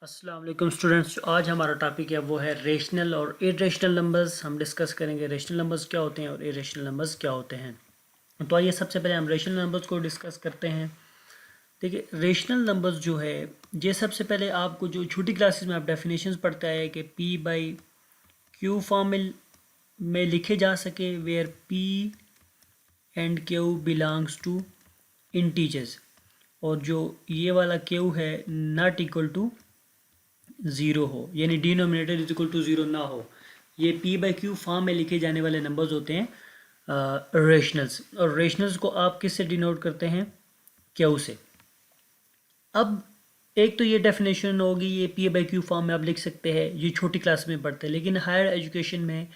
अस्सलाम वालेकुम स्टूडेंट्स। आज हमारा टॉपिक है वो है रेशनल और इरेशनल नंबर्स। हम डिस्कस करेंगे रेशनल नंबर्स क्या होते हैं और इरेशनल नंबर्स क्या होते हैं। तो आइए सबसे पहले हम रेशनल नंबर्स को डिस्कस करते हैं। देखिए, रेशनल नंबर्स जो है ये सबसे पहले आपको जो छोटी क्लासेस में आप डेफिनेशंस पढ़ता है कि पी बाई क्यू फॉर्म में लिखे जा सके, where P and Q belongs to integers, और जो ये वाला क्यू है नॉट इक्वल टू ज़ीरो हो, यानी denominator is equal to zero ना हो। ये पी बाई क्यू फॉर्म में लिखे जाने वाले नंबर्स होते हैं रेशनल्स, और रेशनल्स को आप किससे डिनोट करते हैं? क्यू से। अब एक तो ये डेफिनेशन होगी, ये पी बाई क्यू फॉर्म में आप लिख सकते हैं, ये छोटी क्लास में पढ़ते हैं। लेकिन हायर एजुकेशन में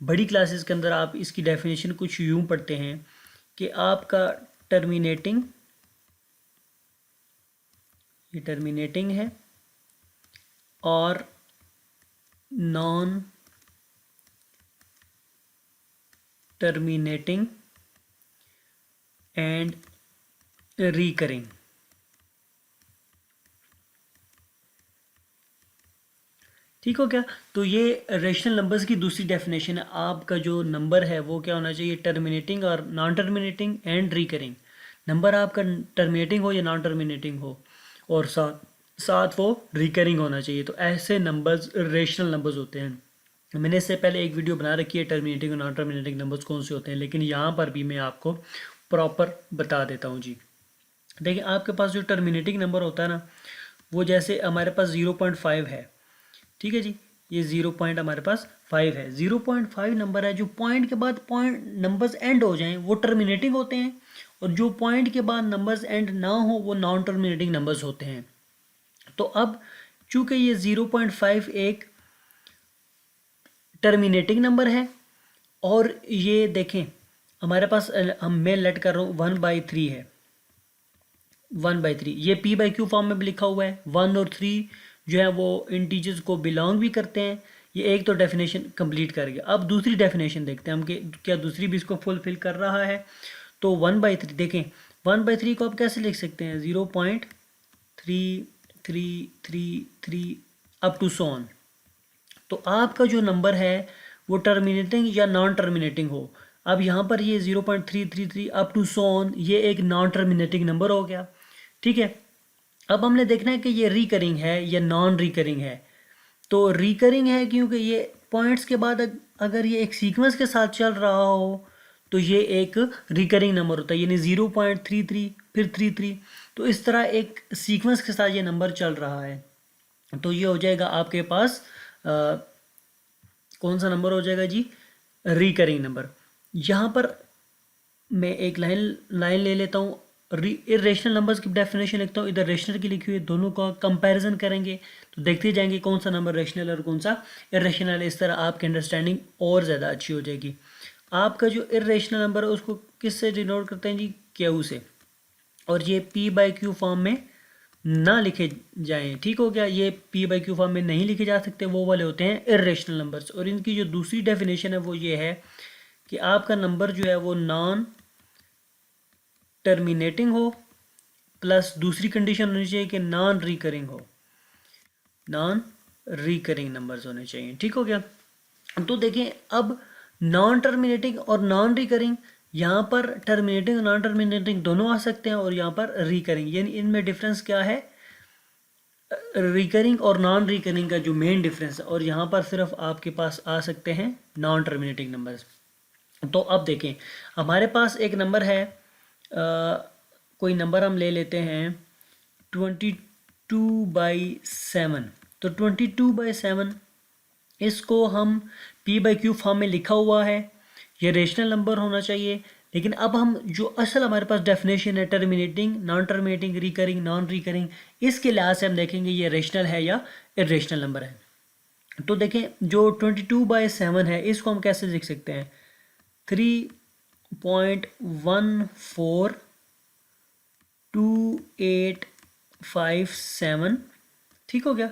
बड़ी क्लासेस के अंदर आप इसकी डेफिनेशन कुछ यूँ पढ़ते हैं कि आपका टर्मिनेटिंग, ये टर्मिनेटिंग है, और नॉन टर्मिनेटिंग एंड रिकरिंग। ठीक हो क्या? तो ये रेशनल नंबर्स की दूसरी डेफिनेशन है। आपका जो नंबर है वो क्या होना चाहिए? टर्मिनेटिंग और non terminating and recurring. Number आपका टर्मिनेटिंग हो या नॉन टर्मिनेटिंग हो, और साथ साथ वो रिकरिंग होना चाहिए। तो ऐसे नंबर्स रेशनल नंबर्स होते हैं। मैंने इससे पहले एक वीडियो बना रखी है टर्मिनेटिंग और नॉन टर्मिनेटिंग नंबर्स कौन से होते हैं, लेकिन यहाँ पर भी मैं आपको प्रॉपर बता देता हूँ जी। देखिए, आपके पास जो टर्मिनेटिंग नंबर होता है ना, वो जैसे हमारे पास 0.5 है। ठीक है जी, ये 0 हमारे पास 5 है। 0.5 नंबर है, जो पॉइंट के बाद पॉइंट नंबर्स एंड हो जाएं वो टर्मिनेटिंग होते हैं, और जो पॉइंट के बाद नंबर्स एंड ना हो वो नॉन टर्मिनेटिंग नंबर्स होते हैं। तो अब चूंकि ये 0.5 एक टर्मिनेटिंग नंबर है, और ये देखें हमारे पास मैं लेट कर रहा हूँ 1/3 है। 1/3 ये पी बाई क्यू फॉर्म में भी लिखा हुआ है। 1 और 3 जो है वो इंटीजर्स को बिलोंग भी करते हैं। ये एक तो डेफिनेशन कंप्लीट कर गया। अब दूसरी डेफिनेशन देखते हैं हम कि क्या दूसरी भी इसको फुलफिल कर रहा है। तो 1/3 देखें, 1/3 को आप कैसे लिख सकते हैं? 0.3333 अप टू सो ऑन। तो आपका जो नंबर है वो टर्मिनेटिंग या नॉन टर्मिनेटिंग हो। अब यहाँ पर ये 0.333 अप टू सो ऑन, ये एक नॉन टर्मिनेटिंग नंबर हो गया। ठीक है, अब हमने देखना है कि ये रिकरिंग है या नॉन रिकरिंग है। तो रिकरिंग है क्योंकि ये पॉइंट्स के बाद अगर ये एक सीक्वेंस के साथ चल रहा हो तो ये एक रिकरिंग नंबर होता है, यानी 0.33 फिर 33। तो इस तरह एक सीक्वेंस के साथ ये नंबर चल रहा है। तो ये हो जाएगा आपके पास कौन सा नंबर हो जाएगा जी? Recurring number. यहाँ पर मैं एक लाइन लाइन ले लेता हूँ, इरेशनल नंबर्स की डेफिनेशन लिखता हूँ, इधर रेशनल की लिखी हुई है, दोनों का कंपैरिजन करेंगे तो देखते जाएंगे कौन सा नंबर रेशनल और कौन सा इरेशनल है। इस तरह आपकी अंडरस्टैंडिंग और ज़्यादा अच्छी हो जाएगी। आपका जो इरेशनल नंबर है उसको किससे डिनोट करते हैं जी? क्यू से। और ये पी बाई क्यू फॉर्म में ना लिखे जाएं। ठीक हो गया? ये पी बाई क्यू फॉर्म में नहीं लिखे जा सकते, वो वाले होते हैं इरेशनल नंबर्स। और इनकी जो दूसरी डेफिनेशन है वो ये है कि आपका नंबर जो है वो नॉन टर्मिनेटिंग हो, प्लस दूसरी कंडीशन होनी चाहिए कि नॉन रिकरिंग हो। नॉन रिकरिंग नंबर्स होने चाहिए। ठीक हो गया? तो देखें, अब नॉन टर्मिनेटिंग और नॉन रिकरिंग, यहाँ पर टर्मिनेटिंग और नॉन टर्मिनेटिंग दोनों आ सकते हैं, और यहाँ पर रिकरिंग, यानी इनमें डिफरेंस क्या है? रिकरिंग और नॉन रिकरिंग का जो मेन डिफरेंस है। और यहाँ पर सिर्फ आपके पास आ सकते हैं नॉन टर्मिनेटिंग नंबर्स। तो अब देखें, हमारे पास एक नंबर है, कोई नंबर हम ले लेते हैं 22/7। तो 22/7 इसको हम p बाई क्यू फॉर्म में लिखा हुआ है, ये रेशनल नंबर होना चाहिए। लेकिन अब हम जो असल हमारे पास डेफिनेशन है terminating, non terminating, recurring, non recurring, इसके लिहाज से हम देखेंगे ये रेशनल है या इरेशनल नंबर है। तो देखें, जो 22/7 है इसको हम कैसे लिख सकते हैं? 3.142857। ठीक हो गया?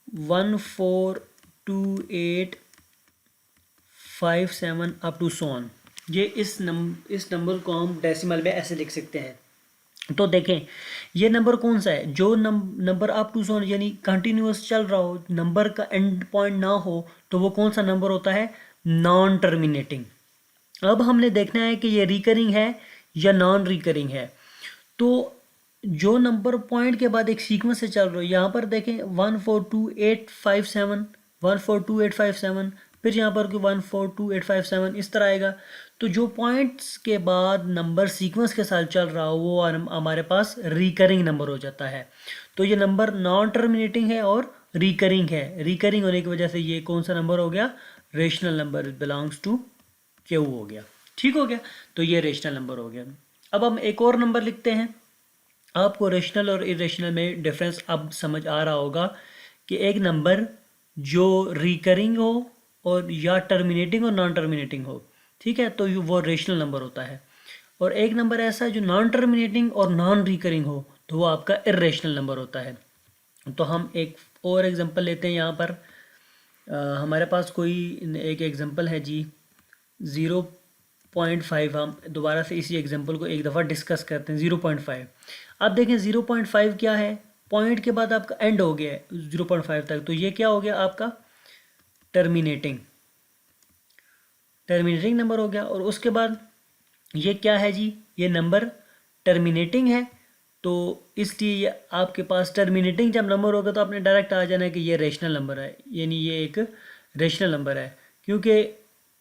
142857 अप टू सो ऑन। ये इस नंबर को हम डेसिमल में ऐसे लिख सकते हैं तो देखें ये नंबर कौन सा है, जो नंबर अप टू ज़ोन यानी कंटिन्यूअस चल रहा हो, नंबर का एंड पॉइंट ना हो, तो वो कौन सा नंबर होता है, नॉन टर्मिनेटिंग। अब हमने देखना है कि ये रिकरिंग है या नॉन रिकरिंग है। तो जो नंबर पॉइंट के बाद एक सीक्वेंस से चल रहा है, यहाँ पर देखें 142857, 142857, फिर यहाँ पर 142857, इस तरह आएगा। तो जो पॉइंट्स के बाद नंबर सीक्वेंस के साथ चल रहा हो वो हमारे पास रिकरिंग नंबर हो जाता है। तो ये नंबर नॉन टर्मिनेटिंग है और रिकरिंग है। रिकरिंग होने की वजह से ये कौन सा नंबर हो गया, rational number, belongs to Q हो गया। ठीक हो गया, तो ये रेशनल नंबर हो गया। अब हम एक और नंबर लिखते हैं। आपको रेशनल और इरेशनल में डिफरेंस अब समझ आ रहा होगा कि एक नंबर जो रिकरिंग हो और या टर्मिनेटिंग और नॉन टर्मिनेटिंग हो, ठीक है, तो वो रेशनल नंबर होता है। और एक नंबर ऐसा है जो नॉन टर्मिनेटिंग और नॉन रिकरिंग हो, तो वो आपका इरेशनल नंबर होता है। तो हम एक और एग्जांपल लेते हैं यहाँ पर। हमारे पास कोई एक एग्जांपल है जी 0.5। हम दोबारा से इसी एग्जांपल को एक दफ़ा डिस्कस करते हैं। 0.5, अब देखें 0.5 क्या है, पॉइंट के बाद आपका एंड हो गया है 0.5 तक, तो ये क्या हो गया आपका टर्मिनेटिंग नंबर हो गया। और उसके बाद ये क्या है जी, ये नंबर टर्मिनेटिंग है, तो इसलिए ये आपके पास टर्मिनेटिंग जब नंबर होगा तो आपने डायरेक्ट आ जाना है कि ये रेशनल नंबर है, यानी ये एक रेशनल नंबर है। क्योंकि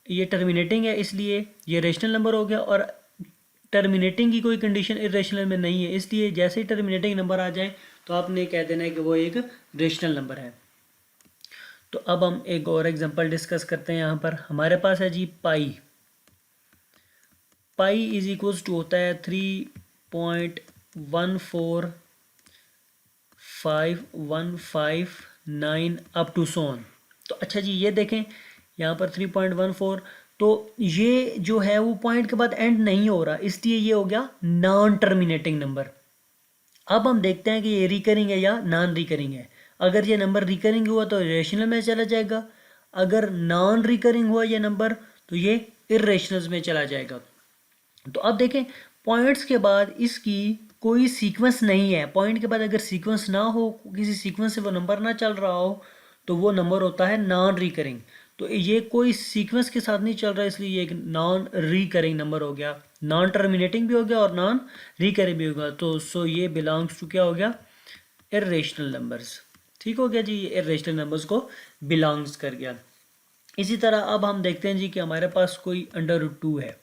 ये टर्मिनेटिंग है इसलिए ये रेशनल नंबर हो गया, और टर्मिनेटिंग की कोई कंडीशन इरेशनल में नहीं है, इसलिए जैसे ही टर्मिनेटिंग नंबर आ जाए तो आपने कह देना है कि वो एक रेशनल नंबर है। तो अब हम एक और एग्जांपल डिस्कस करते हैं। यहाँ पर हमारे पास है जी पाई इज इक्वल्स टू होता है 3.14519 अप टू सोन। तो अच्छा जी ये देखें यहाँ पर 3.14, तो ये जो है वो पॉइंट के बाद एंड नहीं हो रहा, इसलिए ये हो गया नॉन टर्मिनेटिंग नंबर। अब हम देखते हैं कि ये रिकरिंग है या नॉन रिकरिंग है। अगर ये नंबर रिकरिंग हुआ तो रेशनल में चला जाएगा, अगर नॉन रिकरिंग हुआ ये नंबर तो ये इरेशनल में चला जाएगा। तो अब देखें पॉइंट्स के बाद इसकी कोई सीक्वेंस नहीं है, पॉइंट के बाद अगर सीक्वेंस ना हो, किसी सीक्वेंस से वो नंबर ना चल रहा हो, तो वो नंबर होता है नॉन रिकरिंग। तो ये कोई सीक्वेंस के साथ नहीं चल रहा, इसलिए ये एक नॉन रिकरिंग नंबर हो गया, नॉन टर्मिनेटिंग भी हो गया और नॉन रिकरिंग भी होगा। तो सो ये बिलोंग्स टू क्या हो गया, इरेशनल नंबर्स। ठीक हो गया जी, ये इरेशनल नंबर्स को बिलोंग्स कर गया। इसी तरह अब हम देखते हैं जी कि हमारे पास कोई √2 है।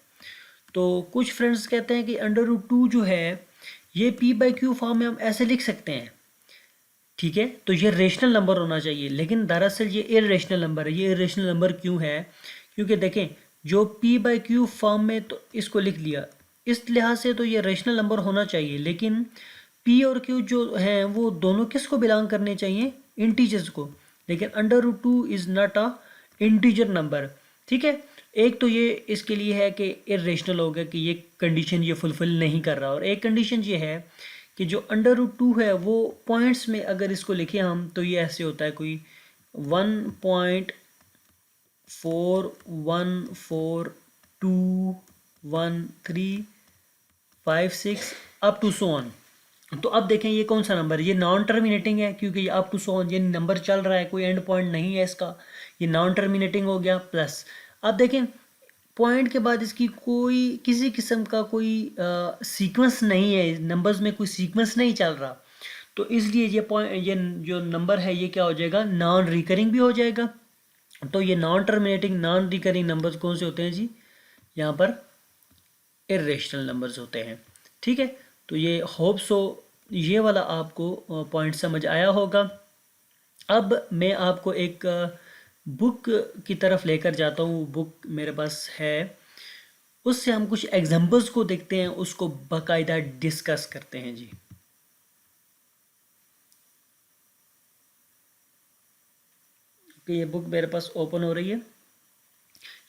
तो कुछ फ्रेंड्स कहते हैं कि √2 जो है ये p/q फॉर्म में हम ऐसे लिख सकते हैं, ठीक है, तो ये रेशनल नंबर होना चाहिए, लेकिन दरअसल ये इरेशनल नंबर है। ये इरेशनल नंबर क्यों है, क्योंकि देखें जो p/q फॉर्म में तो इसको लिख लिया, इस लिहाज से तो ये रेशनल नंबर होना चाहिए, लेकिन p और q जो हैं वो दोनों किसको बिलोंग करने चाहिए, इंटीजर्स को। लेकिन √2 is not a integer number, ठीक है। एक तो ये इसके लिए है कि इरेशनल हो गया कि ये कंडीशन ये फुलफिल नहीं कर रहा, और एक कंडीशन ये है कि जो √2 है वो पॉइंट्स में अगर इसको लिखें हम तो ये ऐसे होता है कोई 1.4142135 अप टू सो ऑन। तो अब देखें ये कौन सा नंबर है, ये नॉन टर्मिनेटिंग है क्योंकि ये अप टू सो ऑन ये नंबर चल रहा है, कोई एंड पॉइंट नहीं है इसका, ये नॉन टर्मिनेटिंग हो गया। प्लस अब देखें पॉइंट के बाद इसकी कोई किसी किस्म का कोई सीक्वेंस नहीं है, नंबर्स में कोई सीक्वेंस नहीं चल रहा, तो इसलिए ये पॉइंट ये जो नंबर है ये क्या हो जाएगा, नॉन रिकरिंग भी हो जाएगा। तो ये non terminating non recurring numbers कौन से होते हैं जी, यहाँ पर इरेशनल नंबर्स होते हैं। ठीक है, तो ये होप सो ये वाला आपको पॉइंट समझ आया होगा। अब मैं आपको एक बुक की तरफ लेकर जाता हूँ, बुक मेरे पास है, उससे हम कुछ एग्जांपल्स को देखते हैं, उसको बाकायदा डिस्कस करते हैं जी। ये बुक मेरे पास ओपन हो रही है।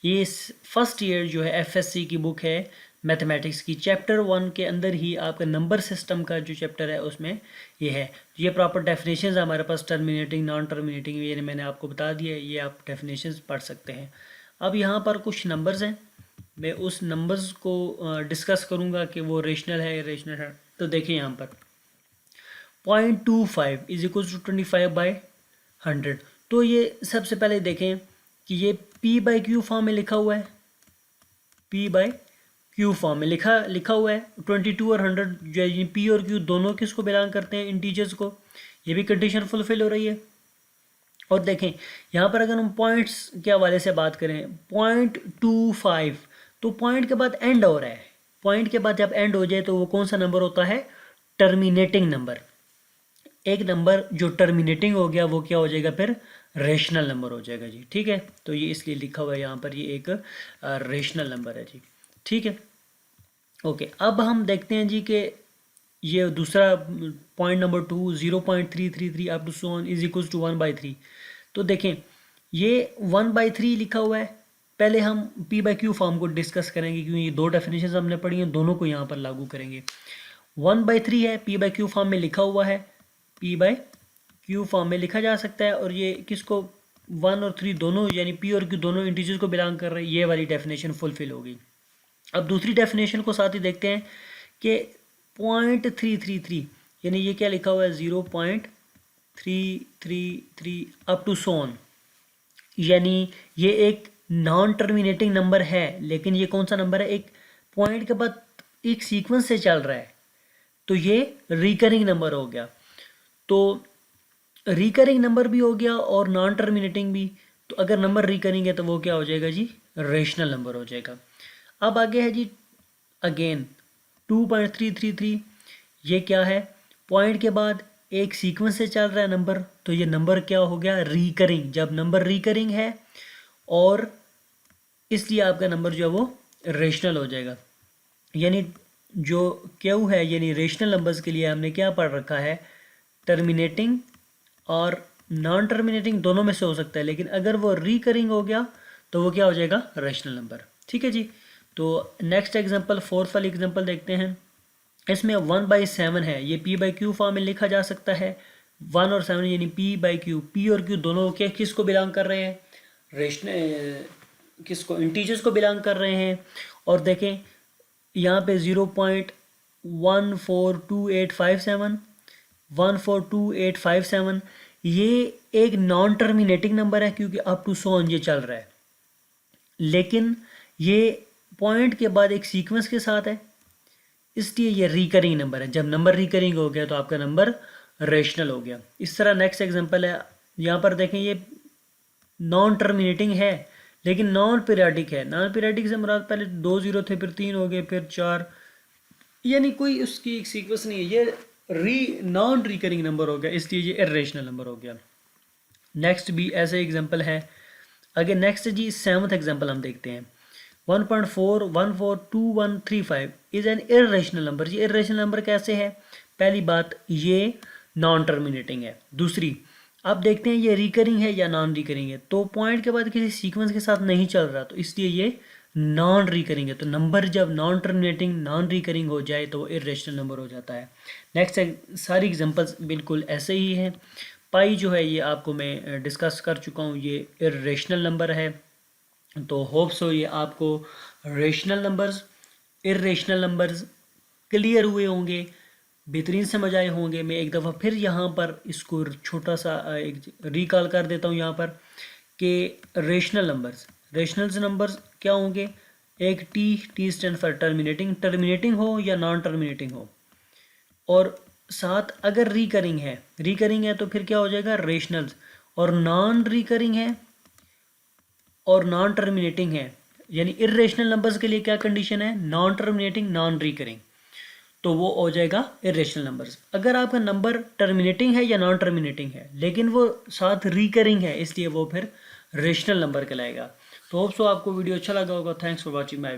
ये फर्स्ट ईयर जो है एफएससी की बुक है मैथमेटिक्स की, चैप्टर 1 के अंदर ही आपका नंबर सिस्टम का जो चैप्टर है उसमें ये है। ये प्रॉपर डेफिनेशंस हमारे पास टर्मिनेटिंग नॉन टर्मिनेटिंग, ये मैंने आपको बता दिया, ये आप डेफिनेशंस पढ़ सकते हैं। अब यहाँ पर कुछ नंबर्स हैं, मैं उस नंबर्स को डिस्कस करूँगा कि वो रेशनल है इरेशनल है। तो देखिए यहाँ पर 0.25 इज इक्वल टू 25/100। तो ये सबसे पहले देखें कि ये P/Q फॉर्म में लिखा हुआ है, P/Q फॉर्म में लिखा हुआ है। 22 और 100 जो है P और Q दोनों किसको बिलोंग करते हैं, इंटीजर्स को। ये भी कंडीशन फुलफिल हो रही है। और देखें यहाँ पर अगर हम पॉइंट्स के हवाले से बात करें 0.25, तो पॉइंट के बाद एंड हो रहा है। पॉइंट के बाद जब एंड हो जाए तो वो कौन सा नंबर होता है, टर्मिनेटिंग नंबर। एक नंबर जो टर्मिनेटिंग हो गया वो क्या हो जाएगा, फिर रेशनल नंबर हो जाएगा जी। ठीक है, तो ये इसलिए लिखा हुआ है यहाँ पर, ये एक रेशनल नंबर है जी। ठीक है, ओके। अब हम देखते हैं जी कि ये दूसरा point number 2 0.333 up to so on is equal to 1/3। तो देखें ये 1/3 लिखा हुआ है। पहले हम P/Q फॉर्म को डिस्कस करेंगे क्योंकि ये दो डेफिनेशन हमने पढ़ी हैं, दोनों को यहाँ पर लागू करेंगे। 1/3 है, P/Q फॉर्म में लिखा हुआ है, P/Q फॉर्म में लिखा जा सकता है। और ये किसको 1 और 3 दोनों यानी P और Q दोनों इंटीजर्स को बिलोंग कर रहे हैं, ये वाली डेफिनेशन फुलफिल होगी। अब दूसरी डेफिनेशन को साथ ही देखते हैं कि 0.333 यानी ये क्या लिखा हुआ है 0.333 अप टू सो ऑन, यानी ये एक नॉन टर्मिनेटिंग नंबर है। लेकिन ये कौन सा नंबर है, एक पॉइंट के बाद एक सीक्वेंस से चल रहा है, तो ये रिकरिंग नंबर हो गया। तो रिकरिंग नंबर भी हो गया और नॉन टर्मिनेटिंग भी। तो अगर नंबर रिकरिंग है तो वो क्या हो जाएगा जी, रेशनल नंबर हो जाएगा। अब आगे है जी अगेन 2.333, ये क्या है, पॉइंट के बाद एक सीक्वेंस से चल रहा है नंबर, तो ये नंबर क्या हो गया, रिकरिंग। जब नंबर रिकरिंग है और इसलिए आपका नंबर जो है वो रेशनल हो जाएगा। यानी जो क्यू है यानी रेशनल नंबर्स के लिए हमने क्या पढ़ रखा है, टर्मिनेटिंग और नॉन टर्मिनेटिंग दोनों में से हो सकता है, लेकिन अगर वो रिकरिंग हो गया तो वो क्या हो जाएगा, रेशनल नंबर। ठीक है जी। तो नेक्स्ट एग्जांपल, फोर्थ वाली एग्जांपल देखते हैं। इसमें 1/7 है, ये P/Q फॉर्म में लिखा जा सकता है। 1 और 7 यानी P/Q, P और Q दोनों क्या किसको बिलोंग कर रहे हैं, रेशनल किसको, इंटीजर्स को बिलोंग कर रहे हैं। और देखें यहाँ पे 0.142857 142,857 ये एक नॉन टर्मिनेटिंग नंबर है क्योंकि अप टू सो ऑन ये चल रहा है, लेकिन ये पॉइंट के बाद एक सीक्वेंस के साथ है, इसलिए ये रिकरिंग नंबर है। जब नंबर रिकरिंग हो गया तो आपका नंबर रेशनल हो गया। इस तरह नेक्स्ट एग्जांपल है, यहाँ पर देखें ये नॉन टर्मिनेटिंग है लेकिन नॉन पीरियाडिक है। नॉन पीरियाडिक से मुराद पहले 2 0 थे, फिर 3 हो गए, फिर 4, यानी कोई उसकी एक सीक्वेंस नहीं है, ये नॉन रिकरिंग नंबर हो गया, इसलिए ये इर्रेशनल नंबर हो गया। नेक्स्ट भी ऐसे एग्जांपल है। आगे नेक्स्ट जी 7th एग्जांपल हम देखते हैं। 1.4142135 इज एन इर्रेशनल नंबर। ये इर्रेशनल नंबर कैसे है, पहली बात ये नॉन टर्मिनेटिंग है। दूसरी अब देखते हैं ये रिकरिंग है या नॉन रिकरिंग है। तो पॉइंट के बाद किसी सीक्वेंस के साथ नहीं चल रहा, तो इसलिए ये नॉन रिकरिंग है। तो नंबर जब नॉन टर्मिनेटिंग नॉन रिकरिंग हो जाए तो वो इर्रेशनल नंबर हो जाता है। नेक्स्ट सारी एग्जांपल्स बिल्कुल ऐसे ही हैं। पाई जो है ये आपको मैं डिस्कस कर चुका हूँ, ये इर्रेशनल नंबर है। तो होप सो ये आपको rational numbers irrational numbers clear हुए होंगे, बेहतरीन समझ आए होंगे। मैं एक दफ़ा फिर यहाँ पर इसको छोटा सा एक रिकॉल कर देता हूँ यहाँ पर कि रेशनल नंबर्स क्या होंगे, एक टी स्टैंड फॉर टर्मिनेटिंग हो या नॉन टर्मिनेटिंग हो, और साथ अगर रिकरिंग है तो फिर क्या हो जाएगा रेशनल्स, और नॉन रिकरिंग है और नॉन टर्मिनेटिंग है यानी इर्रेशनल नंबर्स के लिए क्या कंडीशन है, नॉन टर्मिनेटिंग नॉन रिकरिंग, तो वो हो जाएगा इर्रेशनल नंबर्स। अगर आपका नंबर टर्मिनेटिंग है या नॉन टर्मिनेटिंग है लेकिन वो साथ रिकरिंग है, इसलिए वो फिर रेशनल नंबर कहलाएगा। तो होप सो आपको वीडियो अच्छा लगा होगा। Thanks for watching my